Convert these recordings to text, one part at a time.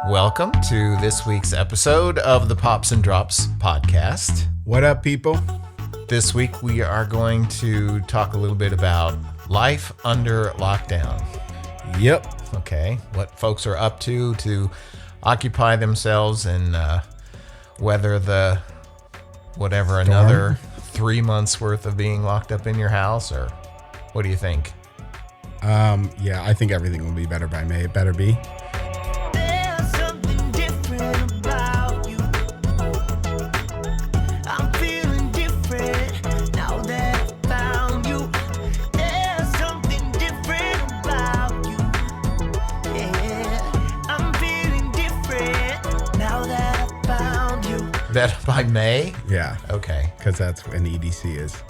Welcome to this week's episode of the Pops and Drops podcast. What up, people? This week we are going to talk a little bit about life under lockdown. Yep. Okay, what folks are up to occupy themselves and weather the whatever Storm. Another 3 months worth of being locked up in your house, or what do you think? Yeah, I think everything will be better by May. It better be. There's something different about you. I'm feeling different now that I found you. There's something different about you. Yeah, I'm feeling different now that I found you. That by May? Yeah, Okay. because that's when EDC is.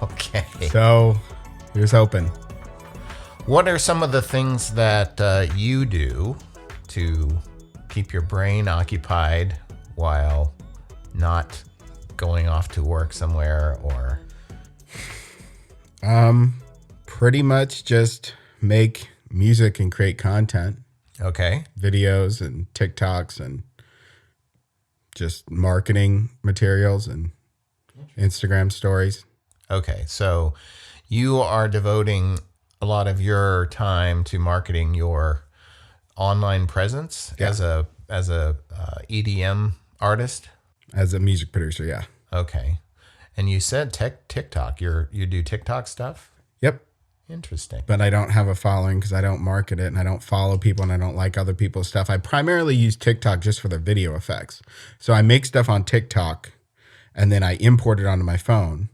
Okay. So, here's hoping. What are some of the things that you do to keep your brain occupied while not going off to work somewhere or... Pretty much just make music and create content, Okay. videos and TikToks and just marketing materials and Instagram stories. Okay. So you are devoting a lot of your time to marketing your online presence Yeah. as a EDM artist. As a music producer, yeah. Okay. And you said TikTok. You do TikTok stuff? Yep. Interesting. But I don't have a following because I don't market it and I don't follow people and I don't like other people's stuff. I primarily use TikTok just for the video effects. So I make stuff on TikTok and then I import it onto my phone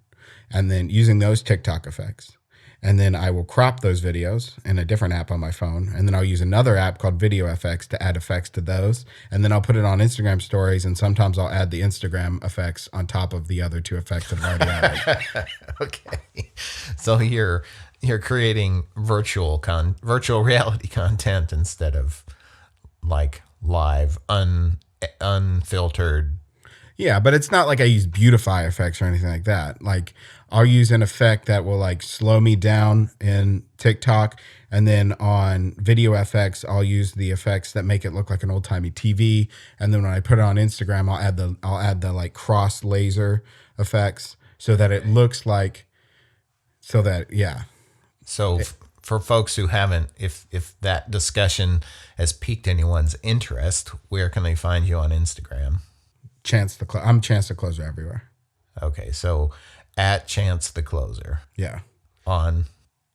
and then using those TikTok effects. And then I will crop those videos in a different app on my phone. And then I'll use another app called Video FX to add effects to those. And then I'll put it on Instagram stories. And sometimes I'll add the Instagram effects on top of the other two effects that I've already added. Okay. So you're creating virtual reality content instead of like live unfiltered. Yeah, but it's not like I use beautify effects or anything like that. Like I'll use an effect that will like slow me down in TikTok, and then on Video FX I'll use the effects that make it look like an old timey TV. And then when I put it on Instagram, I'll add the like cross laser effects so that it looks like So for folks who haven't, if that discussion has piqued anyone's interest, where can they find you on Instagram? I'm Chance the Closer everywhere. Okay. So at Chance the Closer Yeah. on.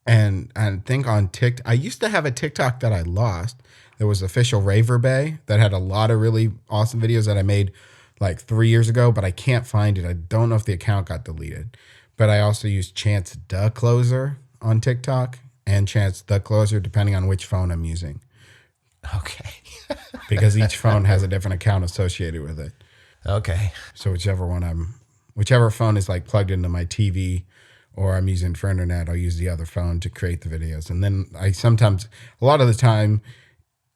And I think on TikTok, I used to have a TikTok that I lost. There was Official Raver Bay that had a lot of really awesome videos that I made like 3 years ago, but I can't find it. I don't know if the account got deleted. But I also use Chance the Closer on TikTok and Chance the Closer, depending on which phone I'm using, Okay. because each phone has a different account associated with it. Okay. So whichever phone is like plugged into my TV or I'm using for internet, I'll use the other phone to create the videos. And then a lot of the time,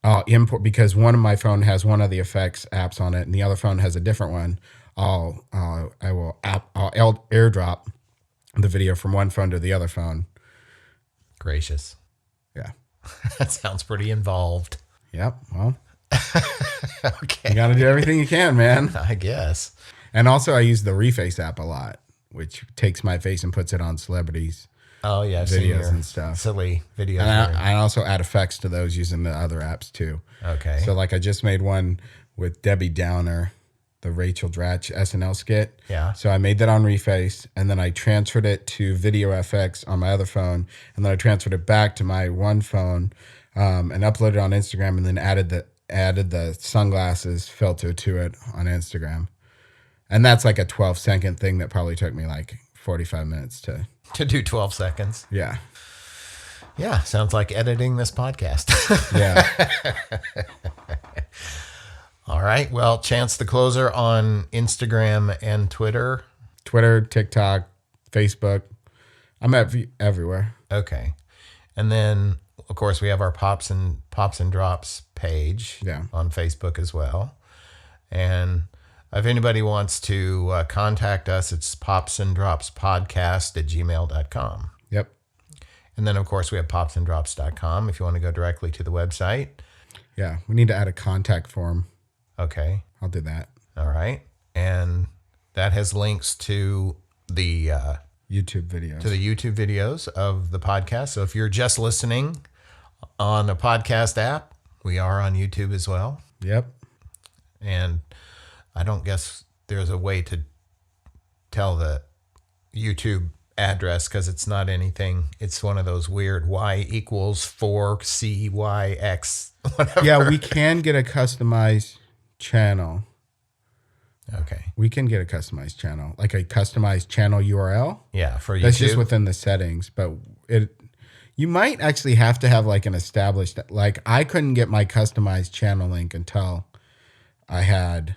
I'll import, because one of my phone has one of the effects apps on it and the other phone has a different one. I'll airdrop the video from one phone to the other phone. Gracious. Yeah. That sounds pretty involved. Yep. Well, Okay. you got to do everything you can, man. I guess. And also I use the Reface app a lot, which takes my face and puts it on celebrities. Oh yeah. I've seen Videos your and stuff. silly videos. And there. I also add effects to those using the other apps too. Okay. So like I just made one with Debbie Downer, the Rachel Dratch SNL skit. Yeah. So I made that on Reface and then I transferred it to Video FX on my other phone. And then I transferred it back to my one phone and uploaded it on Instagram and then added the sunglasses filter to it on Instagram. And that's like a 12-second thing that probably took me like 45 minutes to do 12 seconds. Yeah. Yeah. Sounds like editing this podcast. Yeah. All right. Well, Chance the Closer on Instagram and Twitter. Twitter, TikTok, Facebook. I'm everywhere. Okay. And then, of course, we have our Pops and Drops page on Facebook as well. And if anybody wants to contact us, it's popsanddropspodcast@gmail.com. Yep. And then, of course, we have popsanddrops.com if you want to go directly to the website. Yeah, we need to add a contact form. Okay. I'll do that. All right. And that has links to the YouTube videos. YouTube videos of the podcast. So if you're just listening on a podcast app, we are on YouTube as well. Yep. And I don't guess there's a way to tell the YouTube address because it's not anything. It's one of those weird Y equals 4CYX, whatever. Yeah, we can get a customized channel. Okay. We can get a customized channel, like a customized channel URL. Yeah, for YouTube. That's just within the settings, but you might actually have to have like an established, like I couldn't get my customized channel link until I had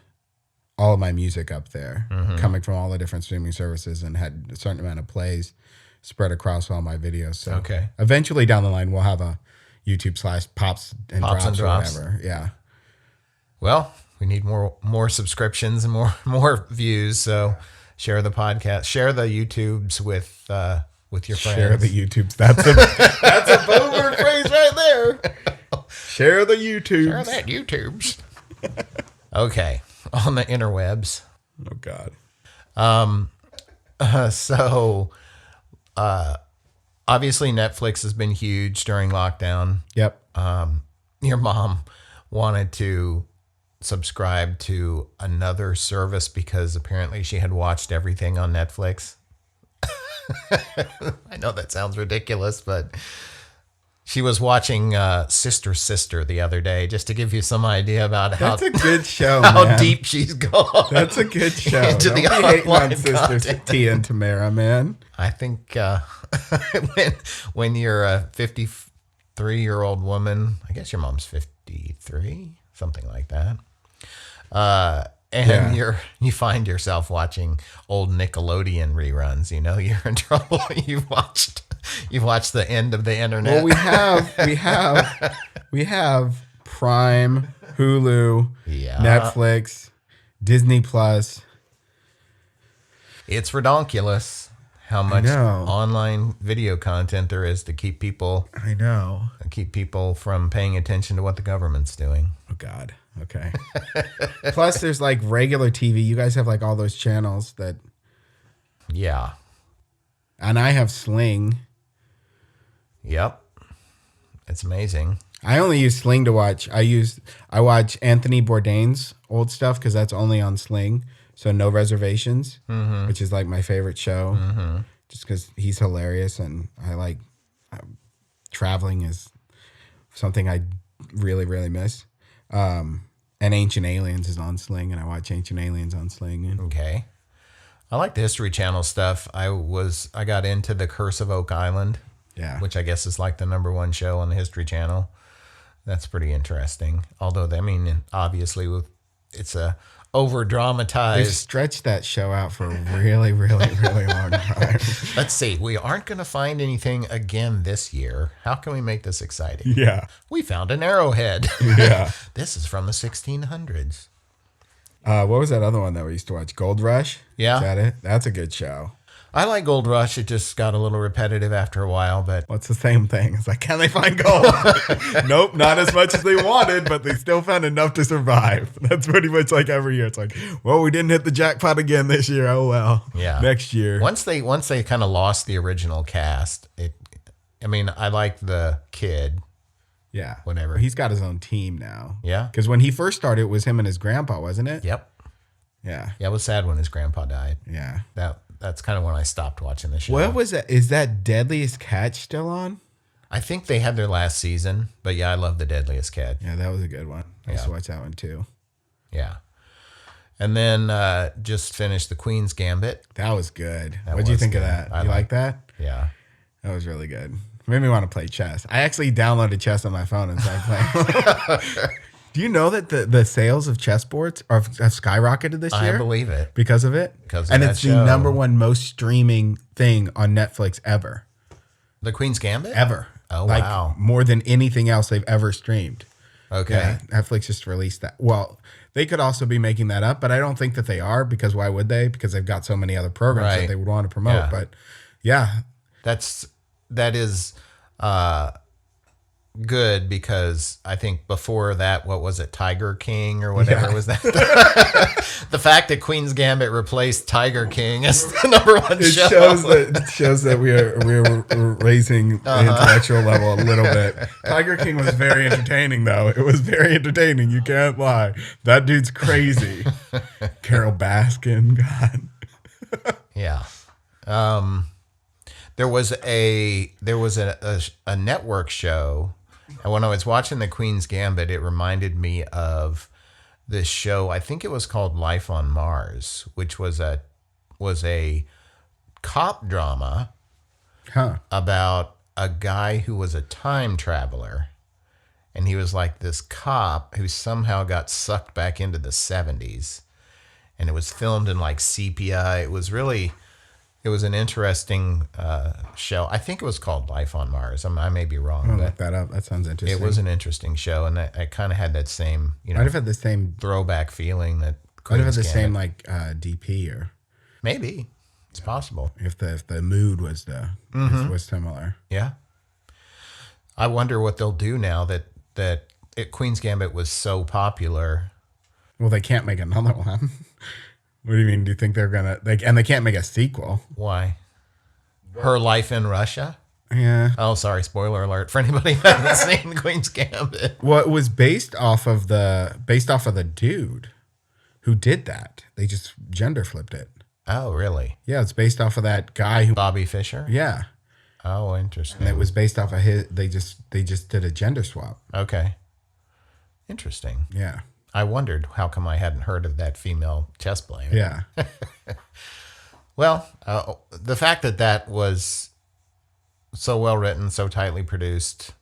all of my music up there coming from all the different streaming services and had a certain amount of plays spread across all my videos. So Okay. eventually down the line, we'll have a YouTube / pops and drops or whatever. Yeah. Well, we need more subscriptions and more views. So share the podcast, share the YouTubes with your friends. Share the YouTubes. That's a boomer phrase right there. Share the YouTubes. Share that YouTubes. Okay, on the interwebs. Oh God. So obviously Netflix has been huge during lockdown. Yep. Your mom wanted to subscribe to another service because apparently she had watched everything on Netflix. I know that sounds ridiculous, but she was watching Sister the other day, just to give you some idea about how That's a good show, how man. deep she's gone. That's a good show. Into Don't the be hating on online Sisters content. T and Tamara, man. I think when you're a 53-year-old woman, I guess your mom's 53, something like that. And you find yourself watching old Nickelodeon reruns, you're in trouble. You've watched the end of the internet. Well, we have Prime, Hulu, Yeah. Netflix, Disney Plus. It's redonkulous how much know. online video content there is to keep people I know. from paying attention to what the government's doing. Oh God. Okay. Plus, there's like regular TV. You guys have like all those channels that, Yeah. and I have Sling. Yep. It's amazing. I only use Sling to watch. I watch Anthony Bourdain's old stuff because that's only on Sling. So No Reservations, which is like my favorite show, just because he's hilarious and I like traveling is something I really, really miss. And Ancient Aliens is on Sling, and I watch Ancient Aliens on Sling. And Okay. I like the History Channel stuff. I got into The Curse of Oak Island, yeah, which I guess is like the #1 show on the History Channel. That's pretty interesting. Although, obviously, it's a they've over-dramatized. stretched that show out for a really, really, really long time. Let's see. We aren't going to find anything again this year. How can we make this exciting? Yeah, We found an arrowhead. yeah. This is from the 1600s. What was that other one that we used to watch? Gold Rush? Yeah. Is that it? That's a good show. I like Gold Rush. It just got a little repetitive after a while, but Well, it's the same thing. It's like, can they find gold? Nope, not as much as they wanted, but they still found enough to survive. That's pretty much like every year. It's like, well, we didn't hit the jackpot again this year. Oh well. Yeah. Next year. once they kind of lost the original cast, I like the kid. Yeah. Whatever. He's got his own team now. Yeah. Because when he first started, it was him and his grandpa, wasn't it? Yep. Yeah. Yeah, it was sad when his grandpa died. Yeah. That's kind of when I stopped watching the show. What was that? Is that Deadliest Catch still on? I think they had their last season, but yeah, I love The Deadliest Catch. Yeah, that was a good one. I used to Yeah. watch that one too. Yeah. And then just finished The Queen's Gambit. That was good. That What'd you was think of good. that? I You like liked that? Yeah. That was really good. Made me want to play chess. I actually downloaded chess on my phone and started playing. Do you know that the sales of chessboards have skyrocketed this year? I believe it. Because of it? Because of and that it's show. the #1 most streaming thing on Netflix ever. The Queen's Gambit? Ever. Oh, like, wow. More than anything else they've ever streamed. Okay. Yeah, Netflix just released that. Well, they could also be making that up, but I don't think that they are, because why would they? Because they've got so many other programs Right. that they would want to promote. Yeah. But yeah, That is good because I think before that, what was it, Tiger King or whatever Yeah. was that? The fact that Queen's Gambit replaced Tiger King as the number one It show. shows that we're raising the intellectual level a little bit. Tiger King was very entertaining, though. It was very entertaining. You can't lie. That dude's crazy. Carol Baskin, God. Yeah. There was a network show, and when I was watching the Queen's Gambit, it reminded me of this show. I think it was called Life on Mars, which was a cop drama Huh. about a guy who was a time traveler, and he was like this cop who somehow got sucked back into the 70s, and it was filmed in like sepia. It was an interesting show. I think it was called Life on Mars. I may be wrong, I'm gonna but look that up. That sounds interesting. it was an interesting show, and I kind of had that same, Might have had the same. throwback feeling that Might have had Queen's the same Gambit. like DP, or Maybe it's possible. if the mood was was similar. Yeah. I wonder what they'll do now that Queen's Gambit was so popular. Well, they can't make another one. What do you mean? Do you think they're gonna? And they can't make a sequel. Why? Her Life in Russia? Yeah. Oh, sorry. Spoiler alert for anybody who hasn't seen Queen's Gambit. Well, it was based off of the dude who did that. They just gender flipped it. Oh, really? Yeah, it's based off of that guy who. Bobby Fischer? Yeah, Oh, interesting. and it was based off of his. They just did a gender swap. Okay. Interesting. Yeah, I wondered how come I hadn't heard of that female chess player. yeah. Well, the fact that was so well written, so tightly produced,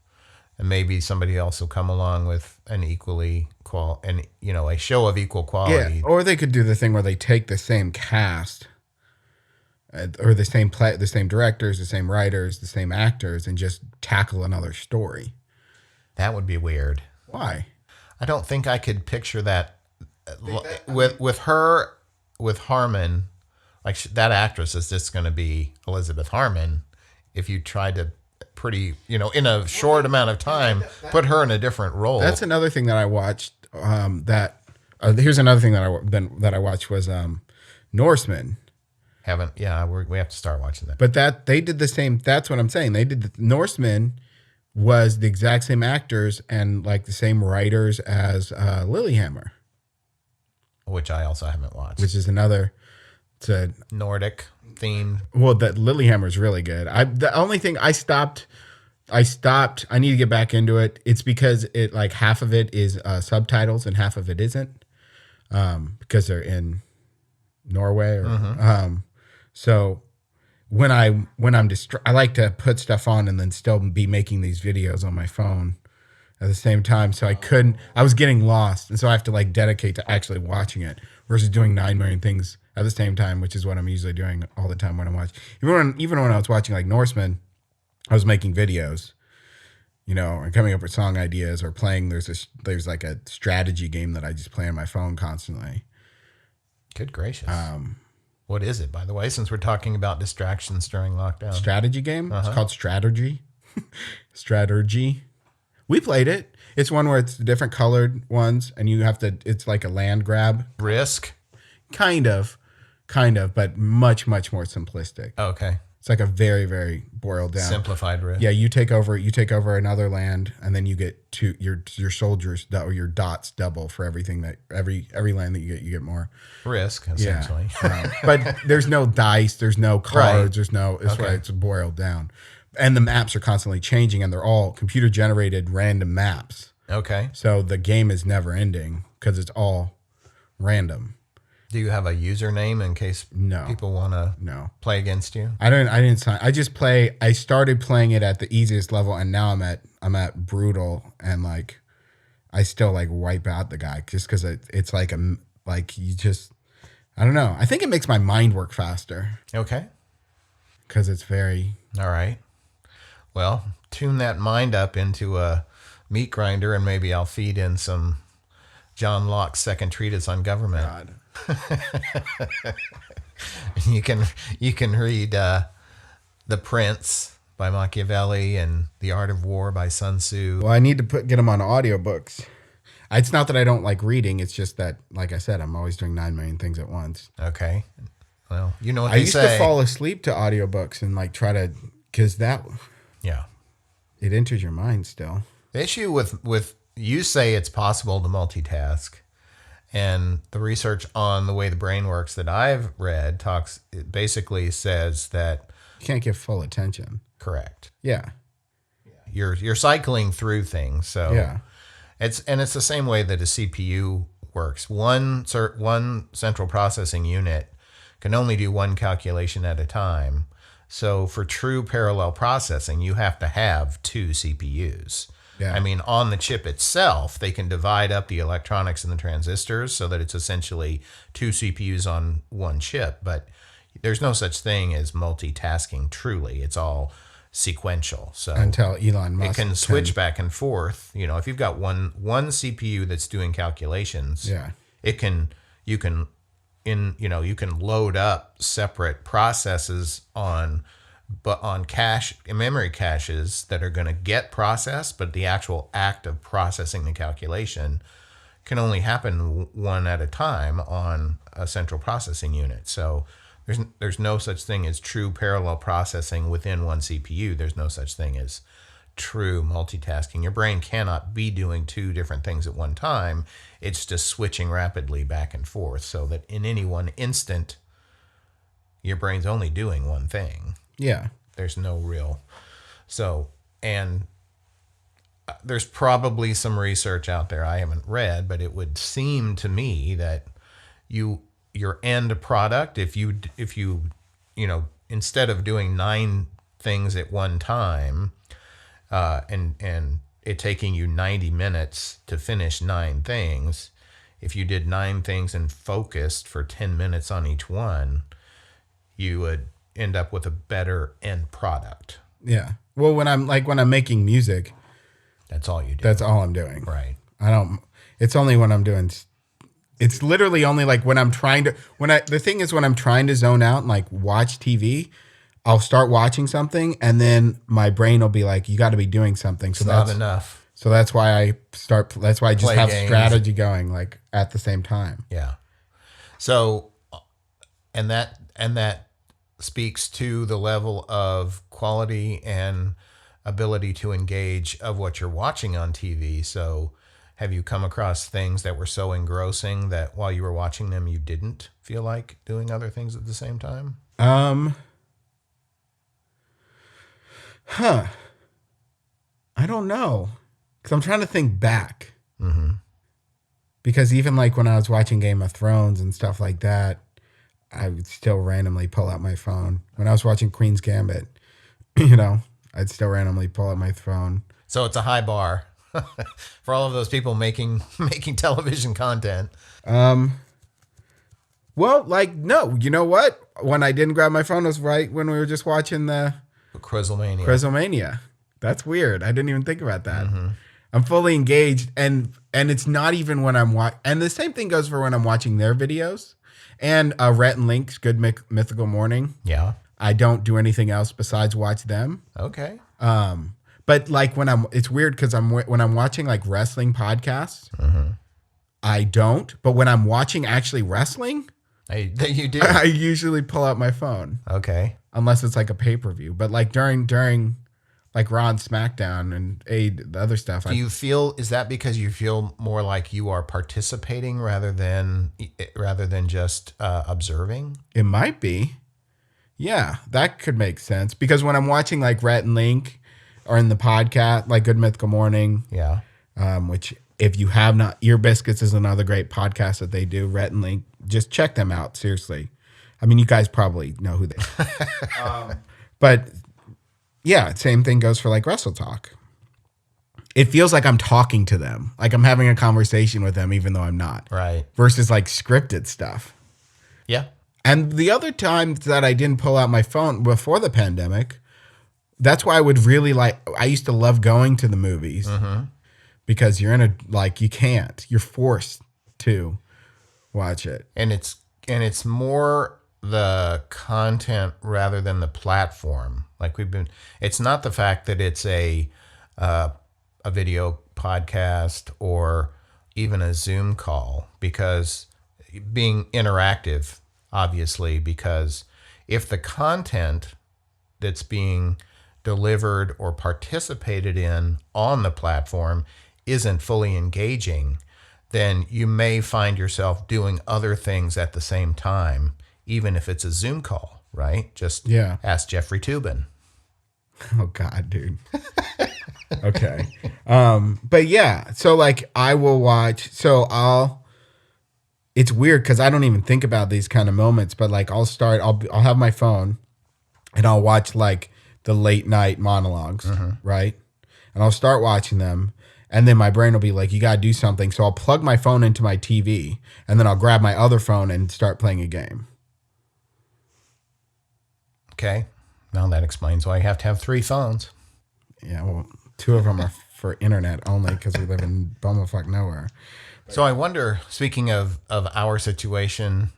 and maybe somebody else will come along with an equally a show of equal quality. Yeah, or they could do the thing where they take the same cast, or the same directors, the same writers, the same actors, and just tackle another story. That would be weird. Why? I don't think I could picture that with Harmon. Like that actress is just going to be Elizabeth Harmon. If you tried to in a short amount of time, put her in a different role. That's another thing that I watched. Here's another thing that I watched was Norseman. We have to start watching that. But that they did the same. That's what I'm saying. They did Norseman was the exact same actors and like the same writers as Lilyhammer, Which I also haven't watched. which is another. It's a Nordic themed. Well, that Lilyhammer is really good. The only thing I stopped. I need to get back into it. It's because it like half of it is subtitles and half of it isn't, because they're in Norway. So when I'm I like to put stuff on and then still be making these videos on my phone at the same time. So I was getting lost, and so I have to like dedicate to actually watching it versus doing 9 million things at the same time, which is what I'm usually doing all the time when I'm watching. Even when I was watching like Norseman, I was making videos, and coming up with song ideas or playing. There's like a strategy game that I just play on my phone constantly. Good gracious. What is it, by the way, since we're talking about distractions during lockdown? Strategy game. It's called Strategy. Strategy. We played it. It's one where it's different colored ones, and it's like a land grab. Risk? Kind of, but much, much more simplistic. Okay. It's like a very, very boiled down. Simplified risk. Yeah, you take over another land, and then you get your soldiers or your dots double for everything that every land that you get more. Risk, essentially. Yeah. But there's no dice, there's no cards, Right. It's boiled down. And the maps are constantly changing, and they're all computer generated random maps. Okay. So the game is never ending because it's all random. Do you have a username in case No. people want to No. play against you? I didn't sign. I started playing it at the easiest level, and now I'm at brutal, and like I still like wipe out the guy just because it's like I don't know. I think it makes my mind work faster Okay. because it's very. All right. Well, tune that mind up into a meat grinder, and maybe I'll feed in some John Locke's Second Treatise on Government. God. You can read The Prince by Machiavelli and The Art of War by Sun Tzu. Well, I need to get them on audiobooks. It's not that I don't like reading. It's just that, like I said, I'm always doing 9 million things at once. Okay. Well, you know what I they used say. to fall asleep to audiobooks and like try to, because that, Yeah. it enters your mind still. The issue with you say it's possible to multitask, and the research on the way the brain works that I've read it basically says that You can't give full attention. correct. Yeah. You're cycling through things, so Yeah. it's the same way that a CPU works. One central processing unit can only do one calculation at a time. So for true parallel processing, you have to have 2 CPUs. Yeah. I mean, on the chip itself, they can divide up the electronics and the transistors so that it's essentially 2 CPUs on one chip. But there's no such thing as multitasking truly. It's all sequential. So Until Elon Musk it can switch back and forth. You know, if you've got one CPU that's doing calculations, Yeah. you can load up separate processes on cache memory caches that are going to get processed, but the actual act of processing the calculation can only happen one at a time on a central processing unit. So there's no such thing as true parallel processing within one CPU. There's no such thing as true multitasking. Your brain cannot be doing 2 different things at one time. It's just switching rapidly back and forth so that in any one instant, your brain's only doing one thing. Yeah. There's no real. So, and there's probably some research out there I haven't read, but it would seem to me that your end product, if you instead of doing 9 things at one time, and it taking you 90 minutes to finish 9 things, if you did 9 things and focused for 10 minutes on each one, you would end up with a better end product. Yeah. Well, when I'm making music, That's all you do. that's all I'm doing. right. It's only when I'm doing, it's literally only like when I'm trying to, the thing is when I'm trying to zone out and like watch TV, I'll start watching something and then my brain will be like, you got to be doing something. So It's not enough. So that's why I just Play have games. strategy going like at the same time. Yeah. So, and that speaks to the level of quality and ability to engage of what you're watching on TV. So have you come across things that were so engrossing that while you were watching them, you didn't feel like doing other things at the same time? I don't know. Because I'm trying to think back. Mm-hmm. Because even like when I was watching Game of Thrones and stuff like that, I would still randomly pull out my phone. When I was watching Queen's Gambit, I'd still randomly pull out my phone. So it's a high bar for all of those people making television content. Well, like, no, you know what? When I didn't grab my phone was right when we were just watching the Crizzlemania. Crizzlemania. That's weird. I didn't even think about that. Mm-hmm. I'm fully engaged, and it's not even when I'm watching. And the same thing goes for when I'm watching their videos. And Rhett and Link's Good Mythical Morning. Yeah. I don't do anything else besides watch them. Okay. But like it's weird because when I'm watching like wrestling podcasts, mm-hmm. I don't. But when I'm watching actually wrestling, you do. I usually pull out my phone. Okay. Unless it's like a pay-per-view. But like during like Raw and SmackDown and the other stuff. Is that because you feel more like you are participating rather than just observing? It might be. Yeah, that could make sense. Because when I'm watching like Rhett and Link or in the podcast, like Good Mythical Morning. Yeah. Which if you have not, Ear Biscuits is another great podcast that they do, Rhett and Link. Just check them out, seriously. I mean, you guys probably know who they are. But yeah, same thing goes for like Wrestle Talk. It feels like I'm talking to them, like I'm having a conversation with them, even though I'm not. Right. Versus like scripted stuff. Yeah. And the other times that I didn't pull out my phone before the pandemic, that's why I would really I used to love going to the movies mm-hmm. because you're you can't, you're forced to watch it. And it's more the content rather than the platform. Like it's not the fact that it's a video podcast or even a Zoom call, because being interactive, obviously, because if the content that's being delivered or participated in on the platform isn't fully engaging, then you may find yourself doing other things at the same time, even if it's a Zoom call, right? Just ask Jeffrey Toobin. Oh God, dude. Okay. But yeah, so like I will watch, it's weird because I don't even think about these kind of moments, but like I'll have my phone and I'll watch like the late night monologues, right? And I'll start watching them. And then my brain will be like, you got to do something. So I'll plug my phone into my TV and then I'll grab my other phone and start playing a game. Okay. Now that explains why you have to have 3 phones. Yeah, well, 2 of them are for internet only because we live in bumblefuck nowhere. So I wonder, speaking of our situation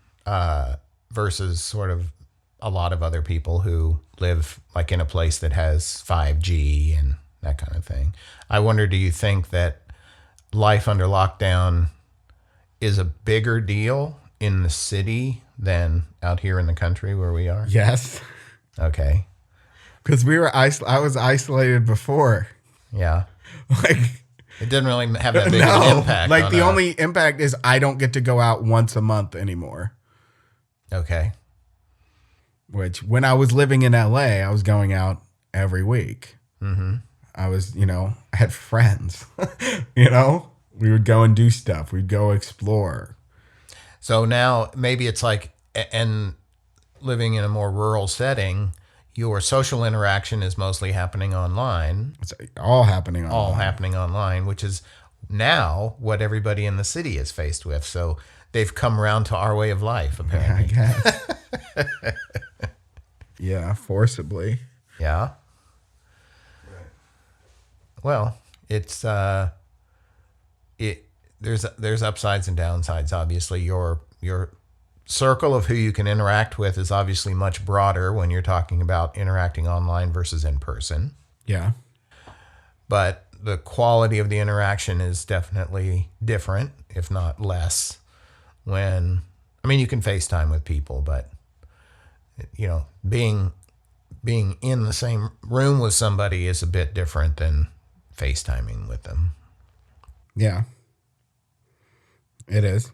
versus sort of a lot of other people who live like in a place that has 5G and that kind of thing, I wonder, do you think that life under lockdown is a bigger deal in the city than out here in the country where we are? Yes. Okay. Because I was isolated before. Yeah. Like, it didn't really have that big of an impact. Like the only impact is I don't get to go out once a month anymore. Okay. Which when I was living in LA, I was going out every week. Mm-hmm. I was, I had friends, we would go and do stuff. We'd go explore. So now maybe it's like, and living in a more rural setting, your social interaction is mostly happening online. It's all happening online. All happening online, which is now what everybody in the city is faced with. So they've come around to our way of life, apparently. Yeah, I guess. Yeah, forcibly. Yeah. Well, it's there's upsides and downsides. Obviously, your circle of who you can interact with is obviously much broader when you're talking about interacting online versus in person. Yeah. But the quality of the interaction is definitely different, if not less. You can FaceTime with people, but being in the same room with somebody is a bit different than FaceTiming with them. Yeah. It is.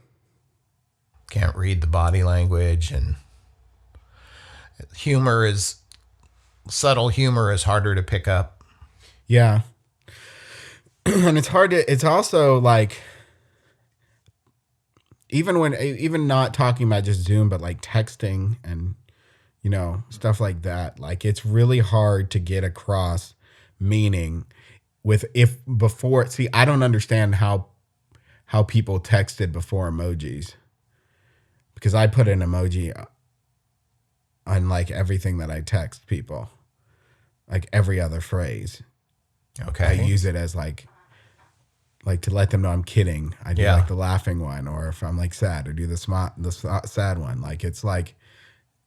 Can't read the body language, and subtle humor is harder to pick up. Yeah. And it's also like, even not talking about just Zoom, but like texting and, stuff like that. Like it's really hard to get across meaning I don't understand how people texted before emojis, because I put an emoji on like everything that I text people, like every other phrase. Okay. I use it as like to let them know I'm kidding. I do like the laughing one, or if I'm like sad, or do the sad one. Like it's like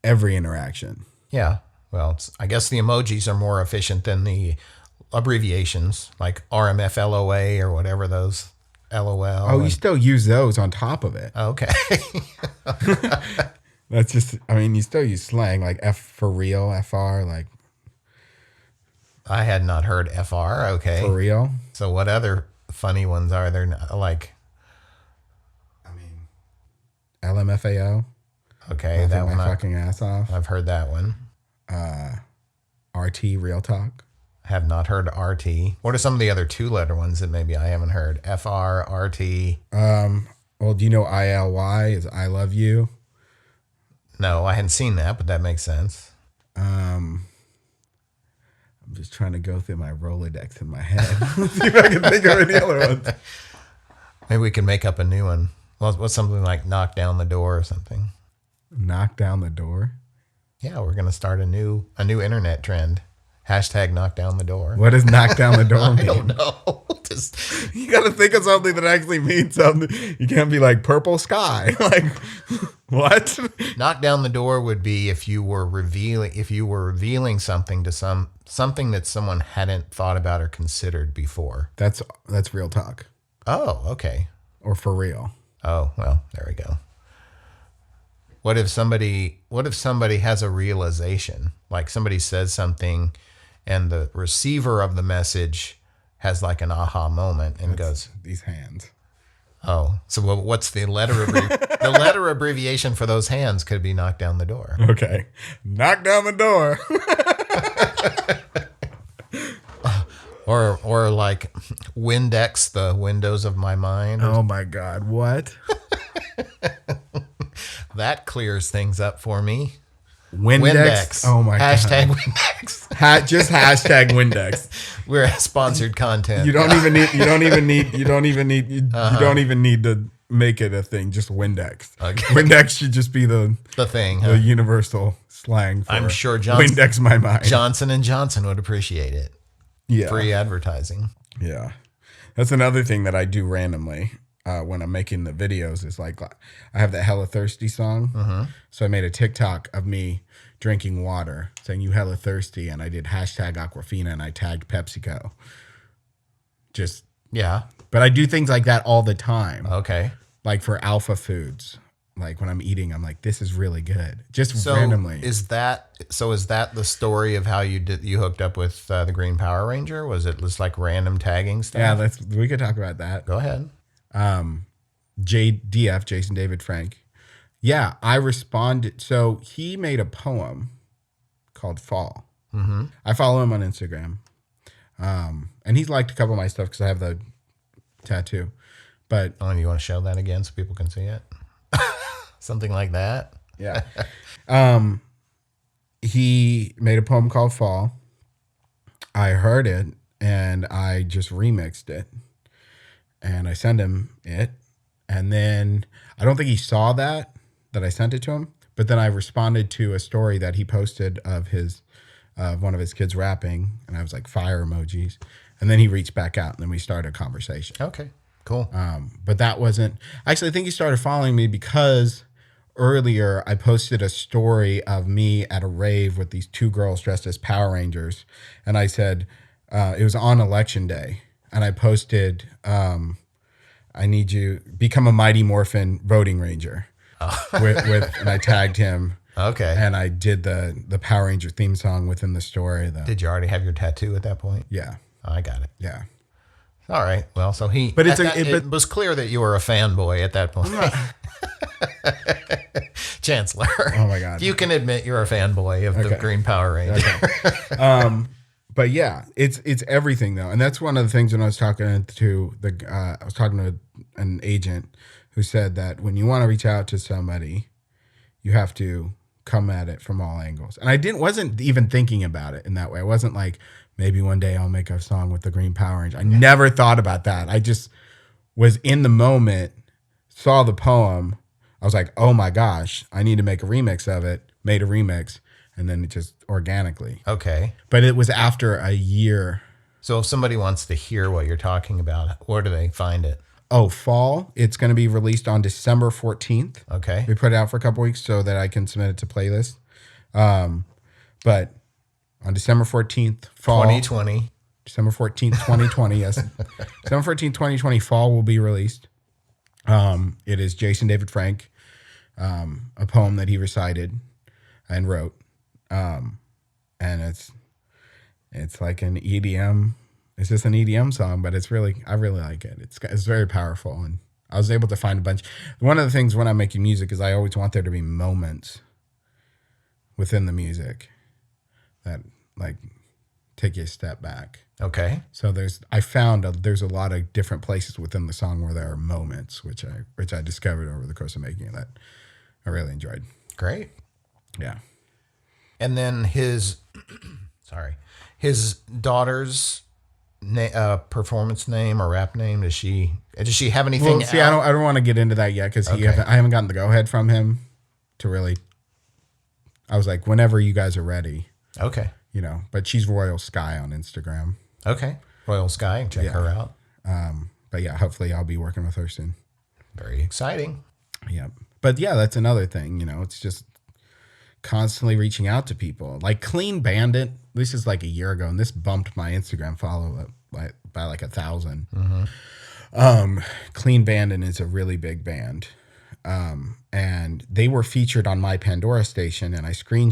every interaction. Yeah. Well, I guess the emojis are more efficient than the abbreviations, like RMFLOA or whatever those, LOL. Oh, you still use those on top of it. Okay. That's just, you still use slang, like F for real, FR, like. I had not heard FR. Okay. For real. So what other funny ones are there? Like, LMFAO. Okay. That one. Fucking ass off. I've heard that one. RT, real talk. Have not heard RT. What are some of the other 2-letter ones that maybe I haven't heard? FR, RT. Well, do you know ILY is I love you? No, I hadn't seen that, but that makes sense. I'm just trying to go through my Rolodex in my head. See if I can think of any other ones. Maybe we can make up a new one. Well, what's something like knock down the door or something? Knock down the door? Yeah, we're going to start a new internet trend. Hashtag knock down the door. What does knock down the door mean? I don't know. Just, You got to think of something that actually means something. You can't be like purple sky. Like, what? knock down the door would be if you were revealing something to something that someone hadn't thought about or considered before. That's real talk. Oh, okay. Or for real. Oh, well, there we go. What if somebody has a realization, like somebody says something and the receiver of the message has like an aha moment and goes, These hands. oh, so what's the letter? The letter abbreviation for those hands could be knock down the door. Okay. Knock down the door. Or like Windex, the windows of my mind. Oh my God. What? That clears things up for me. Windex. Oh my Hashtag God. Windex. Just hashtag Windex. We're sponsored content. You don't even need to make it a thing. Just Windex. Okay. Windex should just be the thing. the Huh? universal slang for I'm sure Johnson- Windex my mind. Johnson & Johnson would appreciate it. Yeah. Free advertising. Yeah. That's another thing that I do randomly when I'm making the videos is like I have that Hella Thirsty song. Mm-hmm. So I made a TikTok of me drinking water saying you hella thirsty. And I did hashtag Aquafina and I tagged PepsiCo. Yeah. But I do things like that all the time. Okay. Like for Alpha Foods. Like when I'm eating, I'm like, this is really good. Just So randomly. is that the story of how you hooked up with the Green Power Ranger? Was it just like random tagging stuff? Yeah, we could talk about that. Go ahead. JDF, Jason David Frank. Yeah, I responded. So he made a poem called Fall. Mm-hmm. I follow him on Instagram. And he's liked a couple of my stuff because I have the tattoo. But Oh, and you want to show that again so people can see it? Something like that? yeah. He made a poem called Fall. I heard it and I just remixed it. And I sent him it. And then I don't think he saw that I sent it to him. But then I responded to a story that he posted of one of his kids rapping. And I was like, fire emojis. And then he reached back out and then we started a conversation. Okay. Cool. But that wasn't actually, I think he started following me because earlier I posted a story of me at a rave with these two girls dressed as Power Rangers. And I said, it was on election day. And I posted, I need you become a Mighty Morphin voting ranger and I tagged him. Okay. And I did the Power Ranger theme song within the story. Did you already have your tattoo at that point? Yeah. I got it. Yeah. All right. Well, so But it was clear that you were a fanboy at that point. Chancellor. Oh my God. You can admit you're a fanboy of the Green Power Ranger. Okay. But yeah, it's everything though, and that's one of the things when I was talking to an agent who said that when you want to reach out to somebody, you have to come at it from all angles. And I wasn't even thinking about it in that way. I wasn't like maybe one day I'll make a song with the Green Power Ranger. I never thought about that. I just was in the moment, saw the poem. I was like, oh my gosh, I need to make a remix of it. Made a remix. And then it just organically. Okay. But it was after a year. So if somebody wants to hear what you're talking about, where do they find it? Oh, Fall. It's going to be released on December 14th. Okay. We put it out for a couple weeks so that I can submit it to playlist. But on December 14th, Fall. 2020. December 14th, 2020. Yes. December 14th, 2020, Fall will be released. It is Jason David Frank, a poem that he recited and wrote. And it's like an EDM. It's just an EDM song, but I really like it. It's very powerful, and I was able to find a bunch. One of the things when I'm making music is I always want there to be moments within the music that like take you a step back. Okay. So I found there's a lot of different places within the song where there are moments, which I discovered over the course of making it that I really enjoyed. Great. Yeah. And then his daughter's performance name or rap name, does she have anything? Well, see, I don't want to get into that yet because I haven't gotten the go ahead from him to really. I was like, whenever you guys are ready. Okay. you know, but she's Royal Sky on Instagram. Okay. Royal Sky. Check her out. But yeah, hopefully I'll be working with her soon. Very exciting. Yeah. But yeah, that's another thing, you know, it's just constantly reaching out to people. Like Clean Bandit, this is like a year ago, and this bumped my Instagram follow up by like 1,000. Clean Bandit is a really big band. And they were featured on my Pandora station, and I screen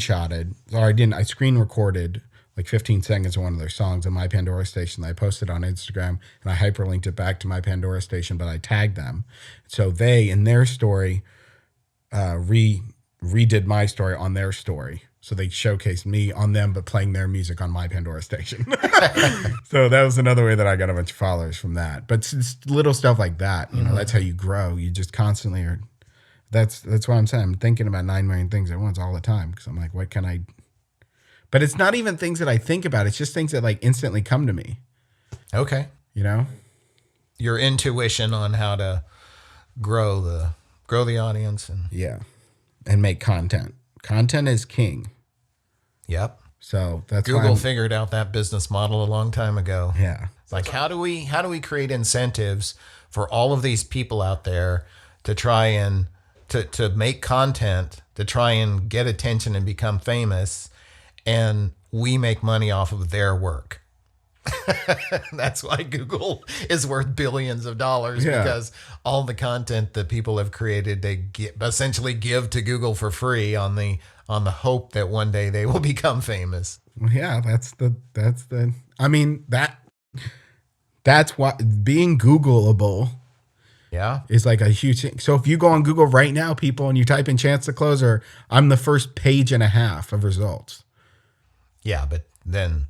recorded like 15 seconds of one of their songs on my Pandora station. I posted on Instagram, and I hyperlinked it back to my Pandora station, but I tagged them. So they, in their story, redid my story on their story. So they showcased me on them, but playing their music on my Pandora station. So that was another way that I got a bunch of followers from that. But it's little stuff like that, you know, that's how you grow. You just constantly are. That's what I'm saying. I'm thinking about 9 million things at once all the time, because I'm like, what can I? But it's not even things that I think about. It's just things that like instantly come to me. Okay. You know, Your intuition on how to grow the audience and make content. Content is king. Yep. So that's Google why figured out that business model a long time ago. yeah. It's like, how do we create incentives for all of these people out there to try and to make content, to try and get attention and become famous, and we make money off of their work. That's why Google is worth billions of dollars, because all the content that people have created, they essentially give to Google for free on the hope that one day they will become famous. Well, yeah, I mean, that's what being Googleable Yeah. is like a huge thing. So if you go on Google right now, people, and you type in Chance the Closer, I'm the first page and a half of results. Yeah, but then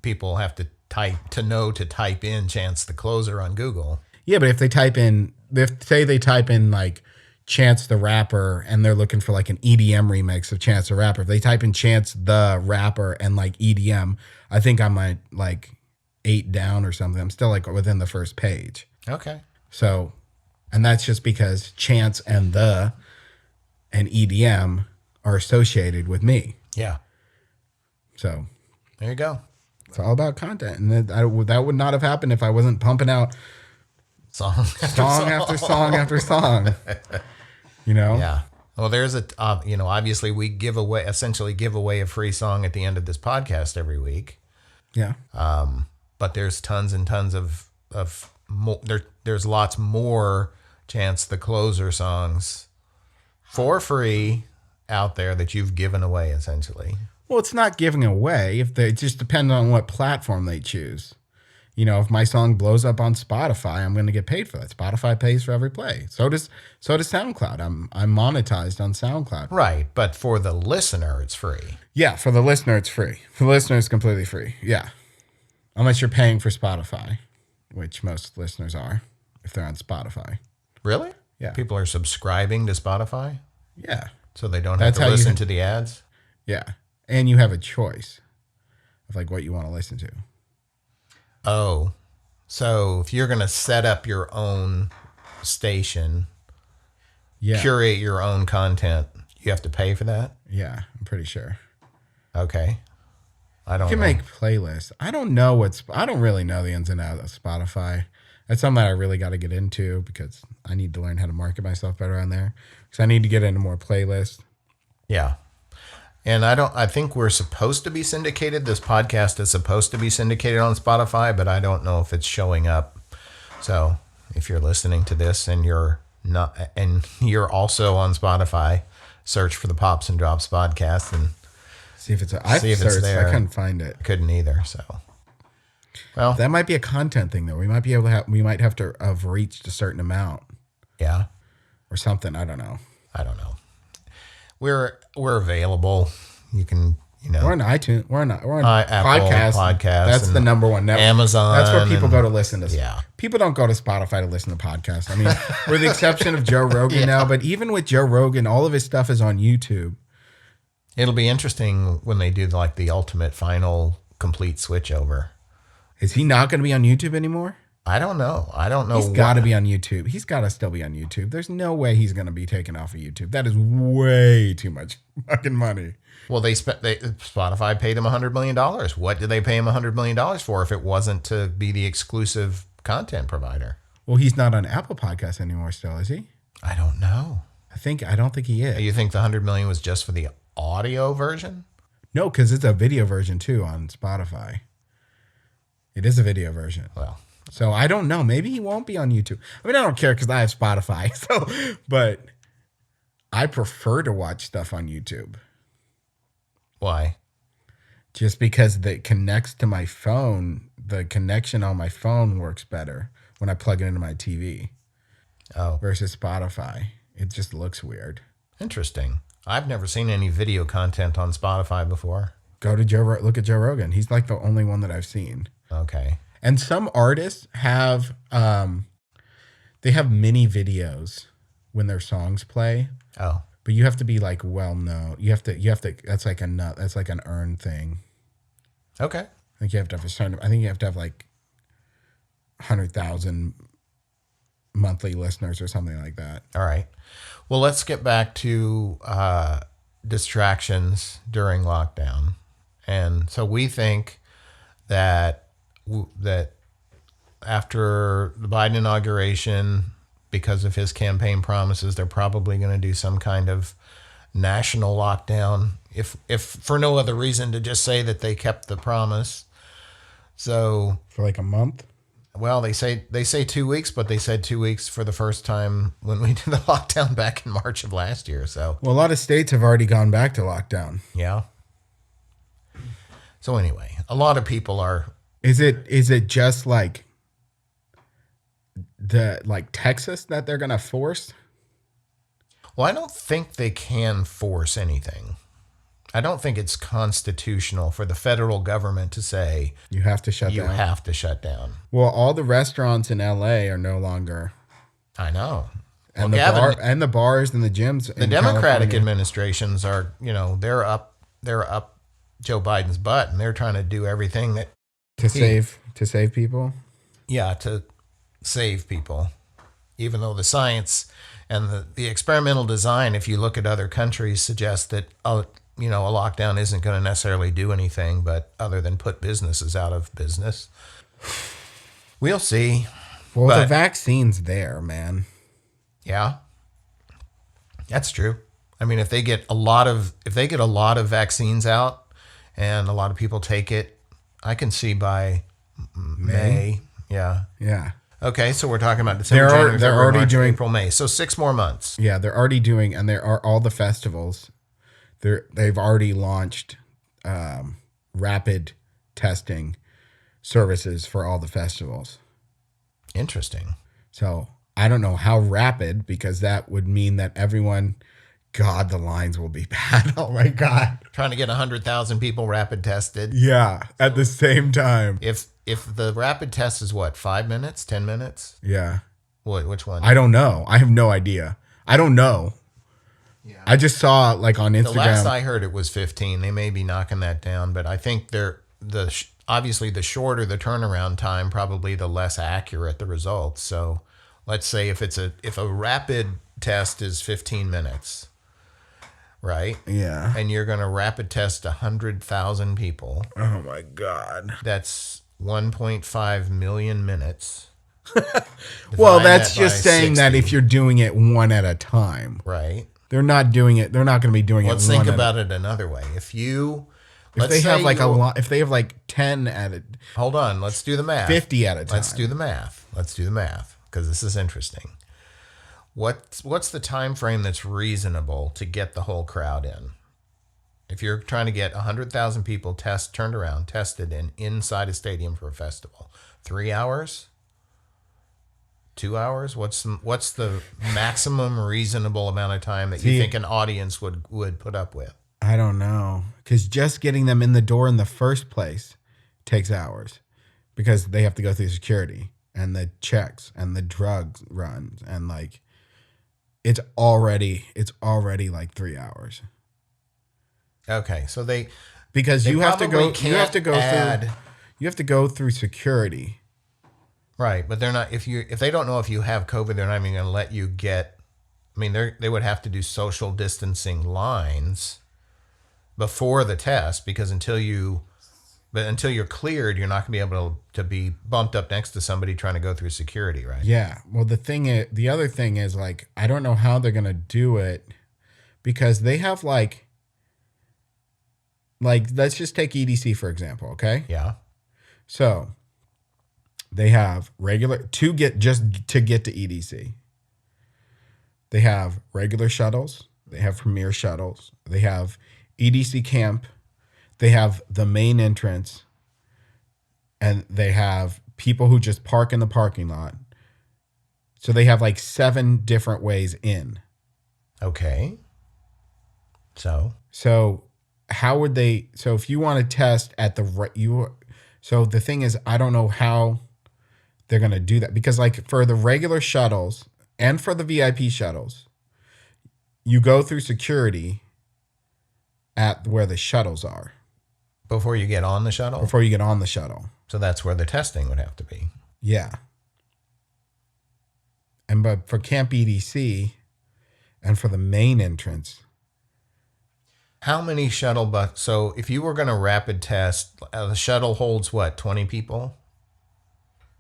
people have to type in Chance the Closer on Google. Yeah, but if they type in like Chance the Rapper and they're looking for like an EDM remix of Chance the Rapper, if they type in Chance the Rapper and like EDM, I think I might like 8 down or something. I'm still like within the first page. Okay. So, and that's just because Chance and EDM are associated with me. Yeah. So There you go. it's all about content. And that would not have happened if I wasn't pumping out Song after song after song. You know? Yeah. Well, there's obviously we essentially give away a free song at the end of this podcast every week. Yeah. But there's tons and tons of there's lots more Chance the Closer songs for free out there that you've given away essentially. Well, it's not giving away. It just depends on what platform they choose. You know, if my song blows up on Spotify, I'm going to get paid for that. Spotify pays for every play. So does SoundCloud. I'm monetized on SoundCloud. Right, but for the listener, it's free. Yeah, for the listener, it's free. For the listener, it's completely free. Yeah, unless you're paying for Spotify, which most listeners are if they're on Spotify. Really? Yeah. People are subscribing to Spotify, Yeah, so they don't That's have how to you- listen to the ads. yeah, and you have a choice of like what you want to listen to. Oh, so if you're going to set up your own station, Yeah, curate your own content, you have to pay for that? yeah, I'm pretty sure. Okay. I don't You can know. make playlists. I don't really know the ins and outs of Spotify. That's something that I really got to get into because I need to learn how to market myself better on there. Because I need to get into more playlists. Yeah. And I think we're supposed to be syndicated. This podcast is supposed to be syndicated on Spotify, but I don't know if it's showing up. So if you're listening to this and you're not, and you're also on Spotify, search for the Pops and Drops podcast, and See if it's I See if it's searched, there. I couldn't find it. couldn't either. So, well, That might be a content thing though. We might be able to we might have to have reached a certain amount yeah, or something. I don't know. I don't know. We're available. You can, We're on iTunes. We're on Apple podcasts. That's and the number one network. Amazon That's where people and- go to listen to. Yeah. People don't go to Spotify to listen to podcasts. I mean, we're the exception of Joe Rogan now. But even with Joe Rogan, all of his stuff is on YouTube. It'll be interesting when they do like the ultimate final complete switch over. Is he not going to be on YouTube anymore? I don't know. I don't know. He's got to be on YouTube. He's got to still be on YouTube. There's no way he's going to be taken off of YouTube. That is way too much fucking money. Well, Spotify paid him $100 million. What did they pay him $100 million for if it wasn't to be the exclusive content provider? Well, he's not on Apple Podcasts anymore still, is he? I don't know. I don't think he is. You think the $100 million was just for the audio version? No, because it's a video version too on Spotify. It is a video version. Well, So I don't know. Maybe he won't be on YouTube. I mean, I don't care because I have Spotify. So, but I prefer to watch stuff on YouTube why? just because it connects to my phone. The connection on my phone works better when I plug it into my TV Oh, versus Spotify. It just looks weird. interesting. I've never seen any video content on Spotify before. Go to look at Joe Rogan. He's like the only one that I've seen. Okay. And some artists have they have mini videos when their songs play, Oh, but you have to be like well known. You have to that's like an earned thing. okay. I think you have to have a certain I think you have to have like 100,000 monthly listeners or something like that. All right. Well, let's get back to distractions during lockdown. And so we think that that after the Biden inauguration, because of his campaign promises, they're probably going to do some kind of national lockdown, if for no other reason to just say that they kept the promise. So, For like a month. well, they say 2 weeks, but they said 2 weeks for the first time when we did the lockdown back in March of last year. So, Well, a lot of states have already gone back to lockdown. yeah. So anyway, a lot of people are. Is it just like Texas that they're gonna force? Well, I don't think they can force anything. I don't think it's constitutional for the federal government to say You have to shut you down. have to shut down. Well, all the restaurants in LA are no longer, I know. and Well, Gavin, the bars and the gyms. the Democratic administrations are, they're up Joe Biden's butt, and they're trying to do everything that, to save people. yeah, to save people. Even though the science and the experimental design, if you look at other countries, suggests that a lockdown isn't going to necessarily do anything, but other than put businesses out of business. We'll see. Well, But- the vaccine's there, man. Yeah, that's true. I mean, if they get a lot of vaccines out and a lot of people take it, I can see by May. Yeah. Yeah, Okay, so we're talking about December, They're January, February, already March, doing- April, May. So 6 more months. yeah, they're already doing, and there are all the festivals. They've already launched rapid testing services for all the festivals. Interesting. So I don't know how rapid, because that would mean that everyone, God, the lines will be bad. Oh my God. Trying to get 100,000 people rapid tested. Yeah, at the same time. If the rapid test is what, 5 minutes, 10 minutes? Yeah. What? Which one? I don't know. I have no idea. I don't know. Yeah. I just saw like on The last Instagram. I heard, it was 15. They may be knocking that down, but I think obviously the shorter the turnaround time, probably the less accurate the results. So let's say if a rapid test is 15 minutes, right? Yeah. And you're going to rapid test 100,000 people. Oh my God. That's 1.5 million minutes. Well, Divide that's that by just saying that 60, if you're doing it one at a time. right. They're not doing it. They're not going to be doing Let's it. think one at a- about it another way. If If they have like a lot, if they have like 10 at a, hold on, let's do the math. 50 at a time. Let's do the math because this is interesting. What's the time frame that's reasonable to get the whole crowd in? If you're trying to get 100,000 people turned around, tested inside a stadium for a festival, 3 hours, 2 hours? What's the maximum reasonable amount of time that you See- think an audience would put up with? I don't know, because just getting them in the door in the first place takes hours, because they have to go through security and the checks and the drugs runs, and like it's already like 3 hours, Okay, so because They you have to probably go can't add- you have to go through security Right, but they're not. If they don't know if you have COVID, they're not even going to let you get. I mean, they would have to do social distancing lines before the test because until you're cleared, you're not going to be able to be bumped up next to somebody trying to go through security, right? Yeah. Well, the other thing is like, I don't know how they're going to do it because they have like, let's just take EDC for example. Okay. Yeah. So they have regular to get to EDC. They have regular shuttles. They have premier shuttles. They have EDC camp. They have the main entrance. And they have people who just park in the parking lot. So they have like 7 different ways in. Okay. So how would they? So if you want to test at so the thing is, I don't know how they're going to do that because like for the regular shuttles and for the VIP shuttles, you go through security at where the shuttles are Before you get on the shuttle? before you get on the shuttle. So that's where the testing would have to be. Yeah. But for Camp EDC and for the main entrance, How many shuttle buses? So if you were going to rapid test, the shuttle holds what, 20 people?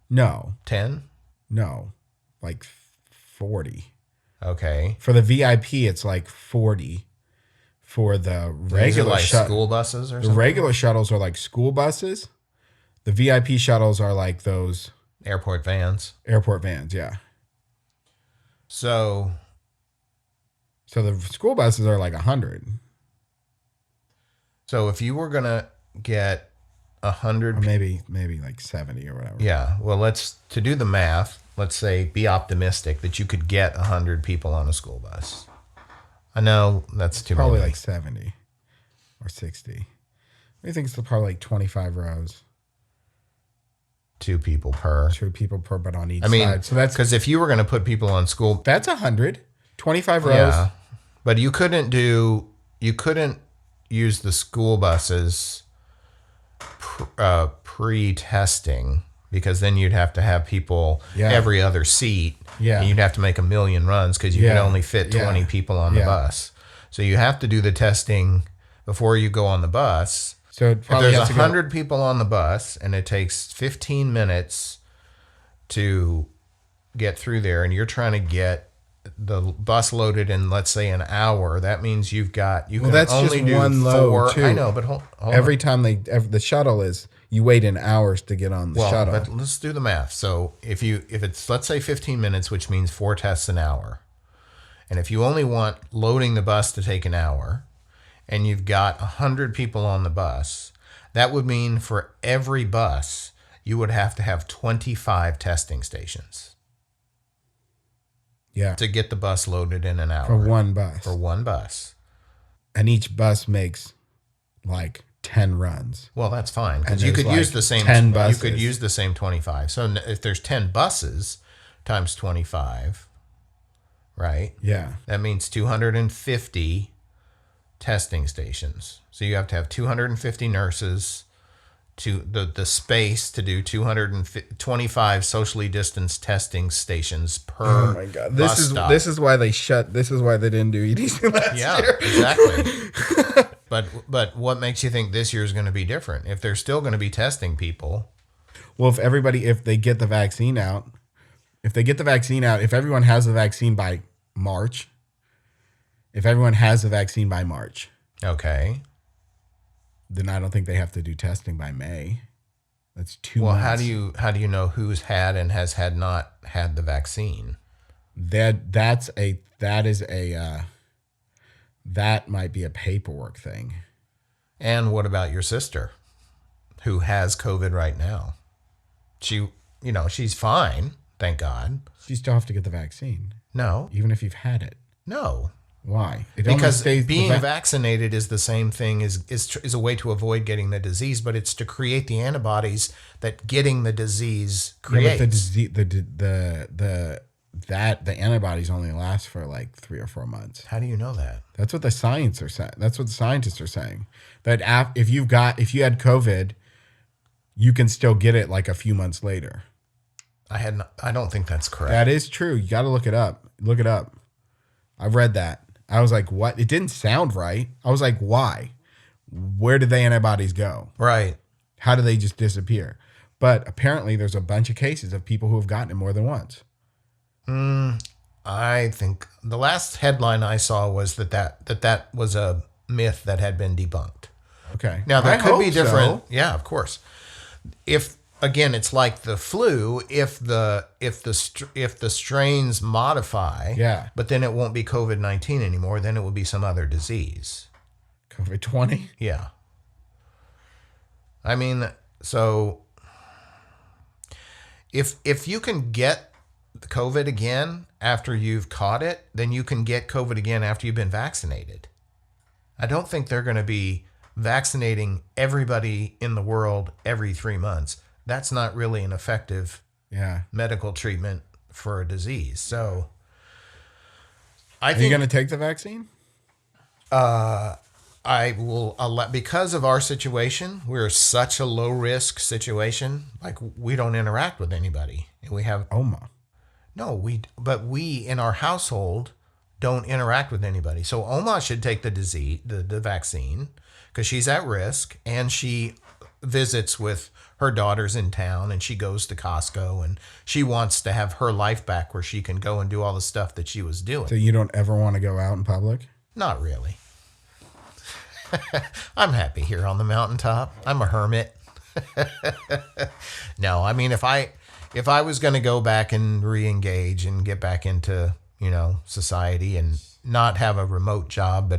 no, 10? like 40. Okay. For the VIP, it's like 40. For the These are regular like shuttle, school buses or the something? regular shuttles are like school buses. The VIP shuttles are like those Airport vans. airport vans. Yeah. So So the school buses are like 100 if you were going to get or 100 maybe like 70 or whatever. Yeah, well, to do the math, let's say be optimistic that you could get 100 people on a school bus. I know that's too Probably many. like 70 or 60. I think it's probably like 25 rows. 2 people per. 2 people per, but on each I mean, side. So that's because if you were going to put people on school, 100. 25 rows. yeah, but you couldn't use the school buses pre-testing because then you'd have to have people every other seat. Yeah. And you'd have to make 1 million runs because you could only fit 20 people on the Yeah. bus. So you have to do the testing before you go on the bus. So it If probably there's has to go. 100 people on the bus and it takes 15 minutes to get through there and you're trying to get the bus loaded in, let's say, an hour, that means you can that's only just do one load, too. I know, but hold Every on. time the shuttle is, you wait in hours to get on the shuttle. But let's do the math. So if it's, let's say 15 minutes, which means 4 tests an hour, and if you only want loading the bus to take an hour, and you've got 100 people on the bus, that would mean for every bus, you would have to have 25 testing stations Yeah. to get the bus loaded in an hour. For one bus. For one bus. And each bus makes like 10 runs. Well, that's fine And because you there's could use like the same 10 You buses. could use the same 25. So if there's 10 buses times 25, right? Yeah. That means 250 testing stations. So you have to have 250 nurses, to the space to do 225 socially distanced testing stations per Oh my God. bus stop. This is why they didn't do EDC last Yeah, year. exactly. But what makes you think this year is going to be different? If they're still going to be testing people, Well, if they get the vaccine out, if everyone has the vaccine by March, okay. then I don't think they have to do testing by May. That's 2 Well, months. how do you know who's had and has not had the vaccine? That might be a paperwork thing. And what about your sister, who has COVID right now? She's fine, thank God. You still have to get the vaccine, No, even if you've had it. no. Why? It only Because stays- being vaccinated is the same thing is a way to avoid getting the disease, but it's to create the antibodies that getting the disease creates. The antibodies only last for like 3 or 4 months. How do you know that? That's what the scientists are saying. That if you had COVID, you can still get it like a few months later. I don't think that's correct. That is true. You got to look it up. Look it up. I've read that. I was like, what? It didn't sound right. I was like, why? Where did the antibodies go? Right. How do they just disappear? But apparently there's a bunch of cases of people who have gotten it more than once. I think the last headline I saw was that was a myth that had been debunked. Okay. Now there I could be hope different. so. Yeah, of course. If again, it's like the flu. If the strains modify, Yeah. but then it won't be COVID-19 anymore. Then it will be some other disease. COVID-20. Yeah. I mean, so if you can get COVID again after you've caught it, then you can get COVID again after you've been vaccinated. I don't think they're going to be vaccinating everybody in the world every 3 months. That's not really an effective Yeah. medical treatment for a disease. So I Are you think going to take the vaccine? I will allow, because of our situation, we're such a low risk situation. Like we don't interact with anybody, and we have Oma. no, but we in our household don't interact with anybody. So Oma should take the vaccine because she's at risk, and she visits with her daughters in town, and she goes to Costco, and she wants to have her life back where she can go and do all the stuff that she was doing. So you don't ever want to go out in public? Not really. I'm happy here on the mountaintop. I'm a hermit. No, I mean, if I was going to go back and re-engage and get back into, society and not have a remote job, but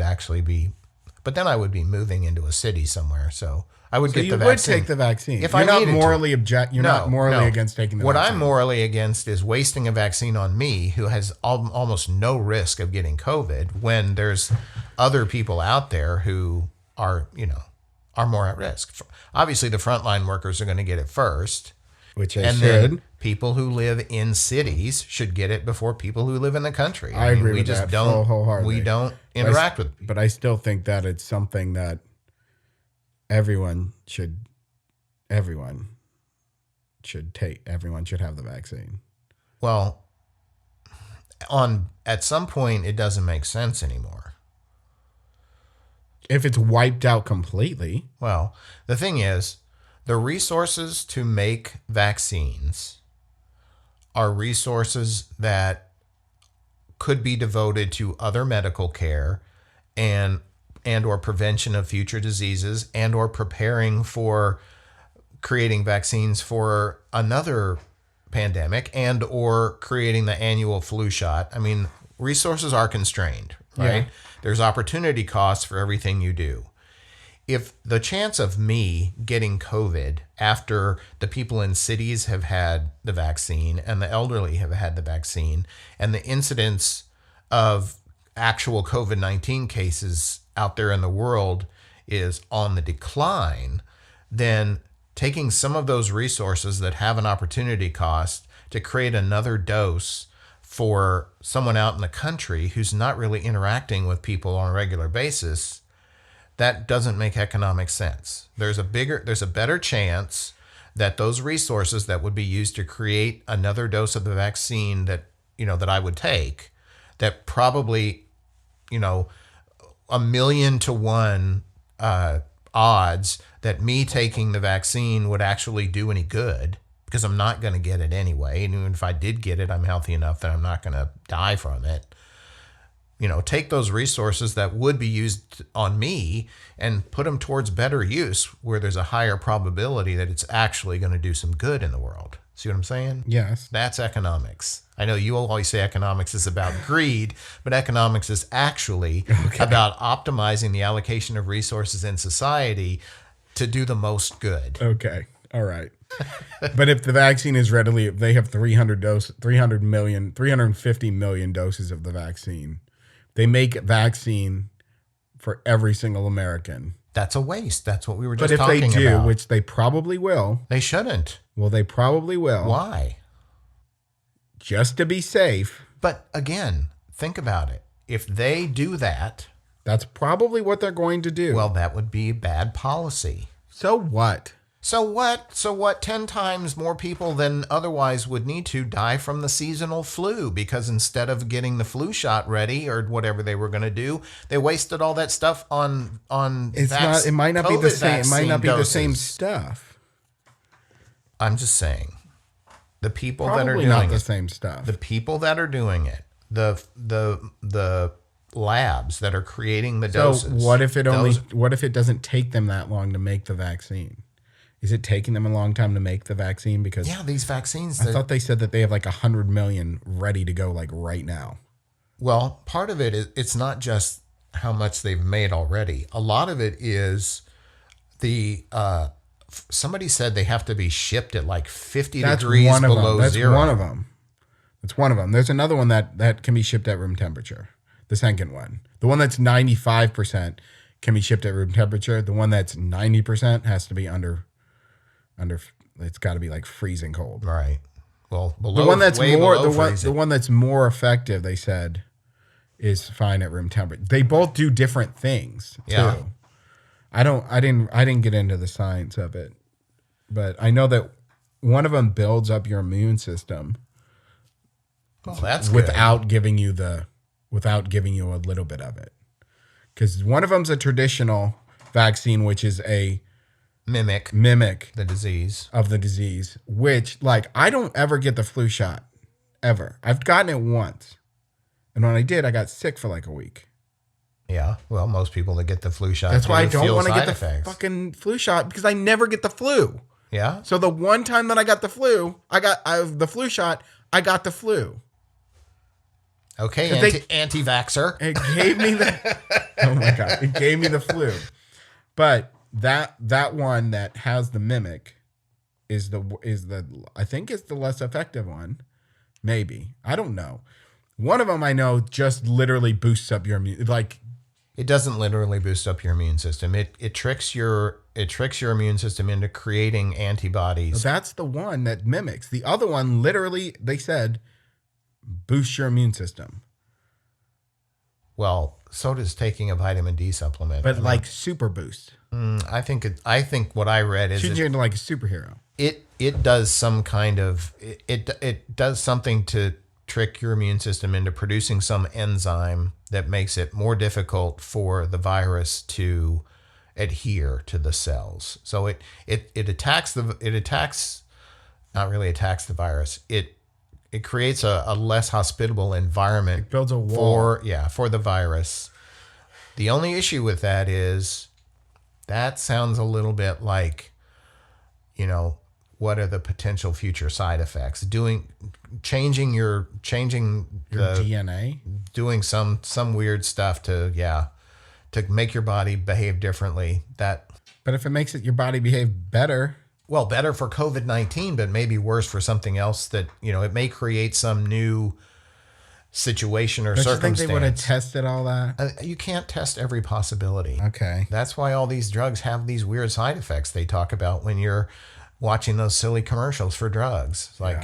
then I would be moving into a city somewhere. So I would get you the would vaccine. take the vaccine. If You're I not needed to. morally You're not morally No. against taking the What vaccine. I'm morally against is wasting a vaccine on me who has almost no risk of getting COVID when there's other people out there who are more at risk. Obviously, the frontline workers are going to get it first. Which they And should. then people who live in cities should get it before people who live in the country. I agree we with just that don't wholeheartedly. we don't interact with people. But I still think that it's something that everyone should take. Everyone should have the vaccine. Well, at some point it doesn't make sense anymore. If it's wiped out completely. Well, the thing is, the resources to make vaccines are resources that could be devoted to other medical care and or prevention of future diseases and or preparing for creating vaccines for another pandemic and or creating the annual flu shot. I mean, resources are constrained, right? Yeah. There's opportunity costs for everything you do. If the chance of me getting COVID after the people in cities have had the vaccine and the elderly have had the vaccine and the incidence of actual COVID-19 cases out there in the world is on the decline, then taking some of those resources that have an opportunity cost to create another dose for someone out in the country who's not really interacting with people on a regular basis, that doesn't make economic sense. There's a better chance that those resources that would be used to create another dose of the vaccine that I would take, that probably, 1,000,000 to 1 odds that me taking the vaccine would actually do any good, because I'm not going to get it anyway. And even if I did get it, I'm healthy enough that I'm not going to die from it. Take those resources that would be used on me and put them towards better use where there's a higher probability that it's actually going to do some good in the world. See what I'm saying? Yes. That's economics. I know you always say economics is about greed, but economics is actually about optimizing the allocation of resources in society to do the most good. Okay. All right. But if the vaccine is readily, if they have 350 million doses of the vaccine, they make a vaccine for every single American. That's a waste. That's what we were But just if they talking do, about. which they probably will, They shouldn't. well, they probably will, Why? just to be safe. But again, think about it. If they do that, That's probably what they're going to do. well, that would be bad policy. so what? So what? 10 times more people than otherwise would need to die from the seasonal flu because instead of getting the flu shot ready or whatever they were going to do, they wasted all that stuff on It's not. It might not be the COVID same. It might not be the same doses. stuff. I'm just saying, the people that are Probably doing not the it, same stuff. the people that are doing it, the labs that are creating the So doses. what if it only? those- What if it doesn't take them that long to make the vaccine? Is it taking them a long time to make the vaccine? Because Yeah, these vaccines. I thought they said that they have like 100 million ready to go like right now. Well, part of it is it's not just how much they've made already. A lot of it is the somebody said they have to be shipped at like 50 degrees one of below them. That's zero. one of them. That's one of them. There's another one that can be shipped at room temperature. The second one, the one that's 95% can be shipped at room temperature. The one that's 90% has to be under. It's got to be like freezing cold. Right. Well, below, The one that's way more below the freezing. one that's more effective, they said, is fine at room temperature. They both do different things too. Yeah. I didn't get into the science of it, but I know that one of them builds up your immune system Well, that's good. without giving you a little bit of it. Because one of them's a traditional vaccine, which is a Mimic mimic the disease. of the disease, which like I don't ever get the flu shot ever. I've gotten it once. And when I did, I got sick for like a week. Yeah. Well, most people that get the flu shot. That's why I don't feel want to get side the effects. fucking flu shot because I never get the flu. Yeah. So the one time that I got the flu, the flu shot, I got the flu. Okay. 'Cause they- Anti-vaxxer. It gave me the oh my god, it gave me the flu. But that one that has the mimic is the I think it's the less effective one. Maybe. I don't know. One of them I know just literally boosts up your immune like It doesn't literally boost up your immune system. It tricks your immune system into creating antibodies. that's the one that mimics. The other one literally they said boosts your immune system. Well, so does taking a vitamin D supplement. But like super boost. I think what I read is Shoots you into like a superhero. it does some kind of it does something to trick your immune system into producing some enzyme that makes it more difficult for the virus to adhere to the cells. So it attacks not really attacks the virus. It creates a less hospitable environment. It builds a wall. for the virus. The only issue with that is that sounds a little bit like, what are the potential future side effects? Changing Your the DNA. doing some weird stuff to make your body behave differently. That But if it makes your body behave better, better for COVID-19, but maybe worse for something else that, it may create some new situation or don't you think circumstance. they would have tested all that? You can't test every possibility. Okay. That's why all these drugs have these weird side effects they talk about when you're watching those silly commercials for drugs. It's like,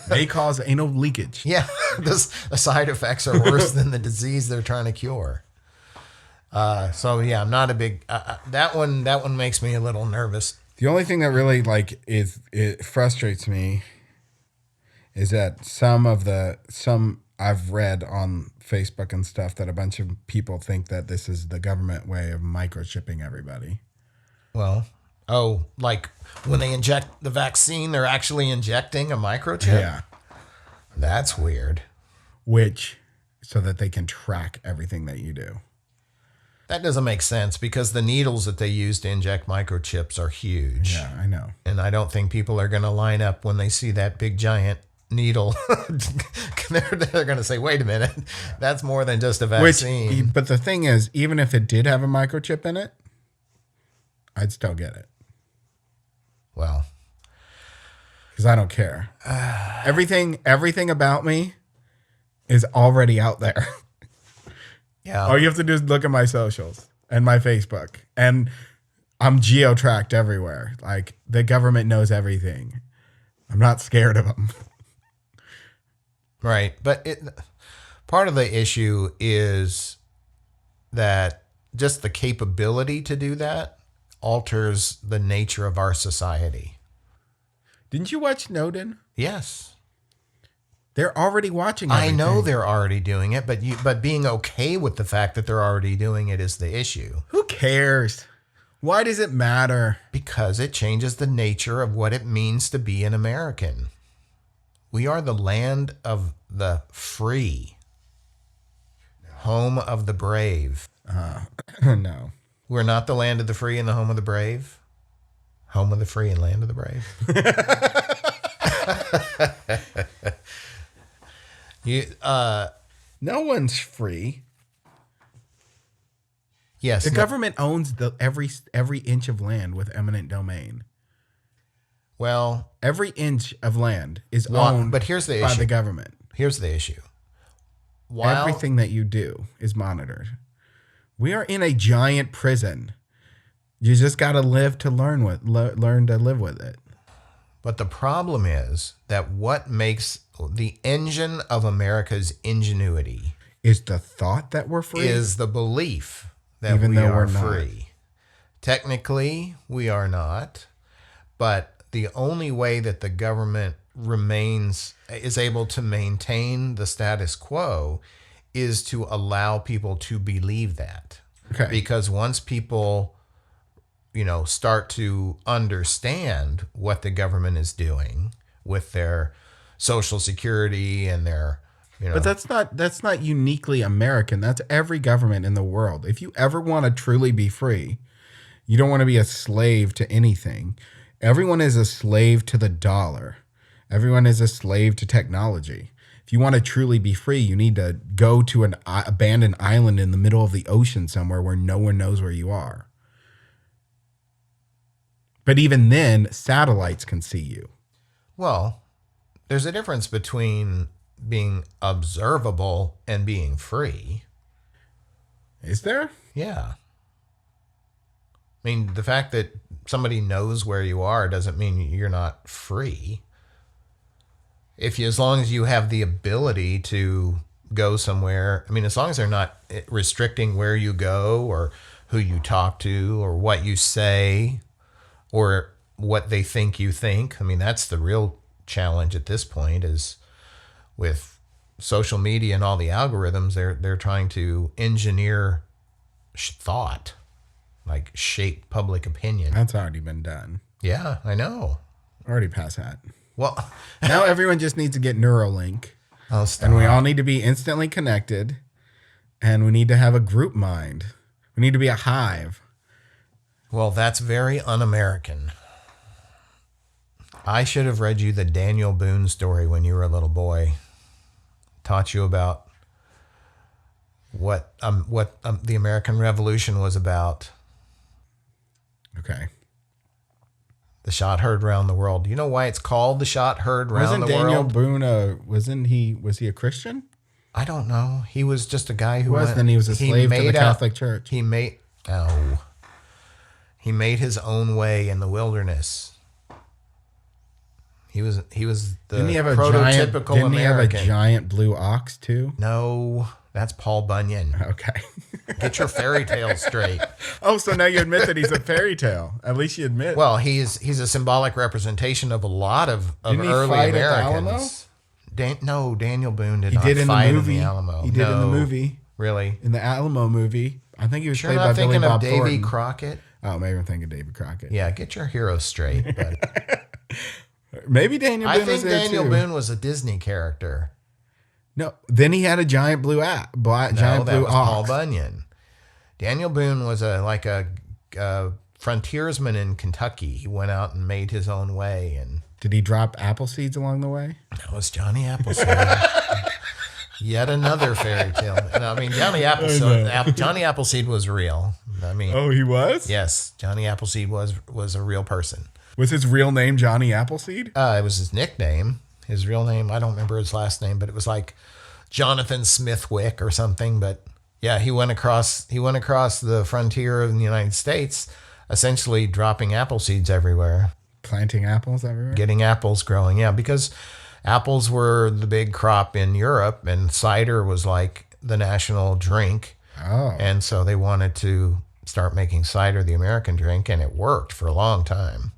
They cause anal leakage. yeah, the side effects are worse than the disease they're trying to cure. I'm not a big that one makes me a little nervous. The only thing that really it frustrates me is that some I've read on Facebook and stuff that a bunch of people think that this is the government way of microchipping everybody. Well, like when they inject the vaccine, they're actually injecting a microchip? Yeah. That's weird. So that they can track everything that you do. That doesn't make sense because the needles that they use to inject microchips are huge. Yeah, I know. And I don't think people are going to line up when they see that big giant needle. They're going to say, wait a minute, that's more than just a vaccine. But the thing is, even if it did have a microchip in it, I'd still get it. Well, Because I don't care. Everything about me is already out there. yeah. All you have to do is look at my socials and my Facebook. And I'm geo-tracked everywhere. Like, the government knows everything. I'm not scared of them. Right. But part of the issue is that just the capability to do that. alters the nature of our society. Didn't you watch Snowden? Yes. They're already watching I everything. know they're already doing it, but being okay with the fact that they're already doing it is the issue. Who cares? Why does it matter? Because it changes the nature of what it means to be an American. We are the land of the free, home of the brave. No. We're not the land of the free and the home of the brave. Home of the free and land of the brave. No one's free. Yes. The government owns every inch of land with eminent domain. Well, Every inch of land is Well, owned but here's the by issue. the government. here's the issue. While, Everything that you do is monitored. We are in a giant prison. You just got to live to learn to live with it. But the problem is that what makes the engine of America's ingenuity Is the thought that we're free? is the belief that Even we though are we're not. free. Technically, we are not, but the only way that the government is able to maintain the status quo is to allow people to believe that. Okay. Because once people, start to understand what the government is doing with their Social Security and their, But that's not uniquely American. That's every government in the world. If you ever want to truly be free, you don't want to be a slave to anything. Everyone is a slave to the dollar. Everyone is a slave to technology. If you want to truly be free, you need to go to an abandoned island in the middle of the ocean somewhere where no one knows where you are. But even then, satellites can see you. Well, there's a difference between being observable and being free. Is there? Yeah. I mean, the fact that somebody knows where you are doesn't mean you're not free. As long as you have the ability to go somewhere, as long as they're not restricting where you go or who you talk to or what you say or what they think you think. That's the real challenge at this point is with social media and all the algorithms, they're trying to engineer thought, like shape public opinion. That's already been done. Yeah, I know. Already past that. Well, Now everyone just needs to get Neuralink. I'll stop. And we all need to be instantly connected. And we need to have a group mind. We need to be a hive. Well, that's very un-American. I should have read you the Daniel Boone story when you were a little boy. Taught you about what the American Revolution was about. Okay. The shot heard around the world. Do you know why it's called the shot heard around Wasn't the Daniel world? Boone was he a Christian? I don't know. He was just a guy who Then he was a slave to the Catholic Church. He made his own way in the wilderness. He was the Didn't he have a prototypical giant, American. giant blue ox too? No, that's Paul Bunyan. Okay. Get your fairy tale straight. Oh, so now you admit that he's a fairy tale. At least you admit. Well, he's a symbolic representation of a lot of Didn't he early fight at the Americans. No, Daniel Boone did he not did in fight the movie. in the Alamo. He did in the No, movie. Really? In the Alamo movie. I think he was You're played by not Billy thinking Bob of Davy Thornton. Crockett? Oh, maybe I'm thinking David Crockett. Yeah, get your hero straight. But Maybe Daniel Boone I was think there Daniel too. Boone was a Disney character. No, then he had a giant blue No, giant that blue was ox. Paul Bunyan. Daniel Boone was a frontiersman in Kentucky. He went out and made his own way, and Did he drop apple seeds along the way? that was Johnny Appleseed. Yet another fairy tale. Johnny Appleseed was real. Oh, he was? Yes, Johnny Appleseed was a real person. Was his real name Johnny Appleseed? It was his nickname. His real name, I don't remember his last name, but it was like Jonathan Smithwick or something. But yeah, he went across the frontier of the United States, essentially dropping apple seeds everywhere, Planting apples everywhere? getting apples growing. Yeah, because apples were the big crop in Europe, and cider was like the national drink. Oh. And so they wanted to start making cider the American drink, and it worked for a long time.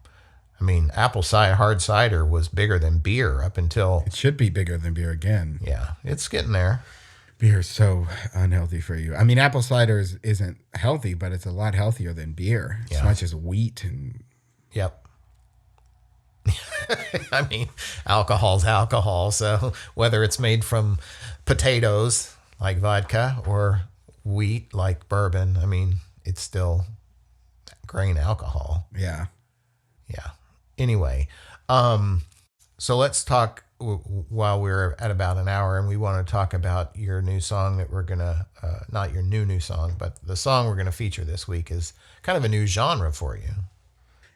I mean, apple cider, hard cider was bigger than beer up until, It should be bigger than beer again. yeah, it's getting there. Beer is so unhealthy for you. I mean, apple cider isn't healthy, but it's a lot healthier than beer. It's Yeah. not just wheat and Yep. I mean, alcohol's alcohol. So whether it's made from potatoes like vodka or wheat like bourbon, I mean, it's still grain alcohol. yeah. Yeah. Anyway, so let's talk while we're at about an hour, and we want to talk about your new song that we're gonna, not your new song, but the song we're gonna feature this week is kind of a new genre for you.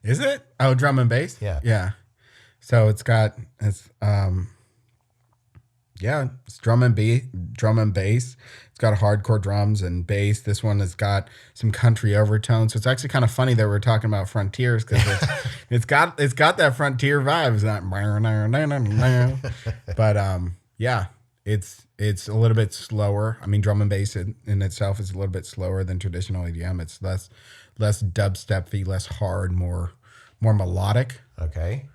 Is it? Oh, drum and bass? Yeah. Yeah. So it's drum and bass. It's got hardcore drums and bass. This one has got some country overtones. So it's actually kind of funny that we're talking about frontiers because it's got that frontier vibe. It's not, but yeah, it's a little bit slower. I mean, drum and bass in itself is a little bit slower than traditional EDM. It's less dubstep-y, less hard, more melodic. Okay.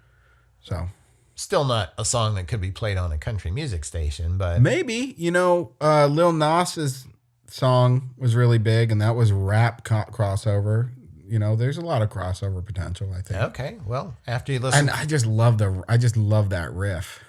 So Still not a song that could be played on a country music station, but maybe, Lil Nas's song was really big, and that was rap crossover. There's a lot of crossover potential, I think. okay. Well, after you listen, And I just love that riff.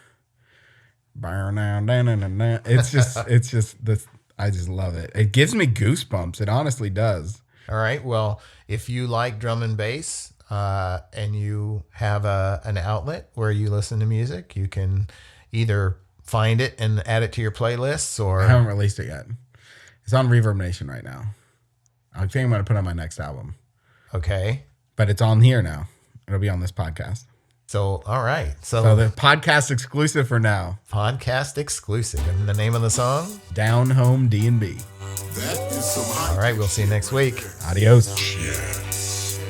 It's just this. I just love it. It gives me goosebumps. It honestly does. all right. Well, if you like drum and bass, and you have an outlet where you listen to music, you can either find it and add it to your playlists, I or haven't released it yet. It's on Reverb Nation right now. I think I'm going to put it on my next album, okay. but it's on here now. It'll be on this podcast. So, all right. So the podcast exclusive for now. Podcast exclusive. And the name of the song? Down Home D&B. All right. We'll see you next week. Adios. Close.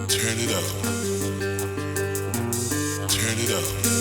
Turn it up. Turn it up.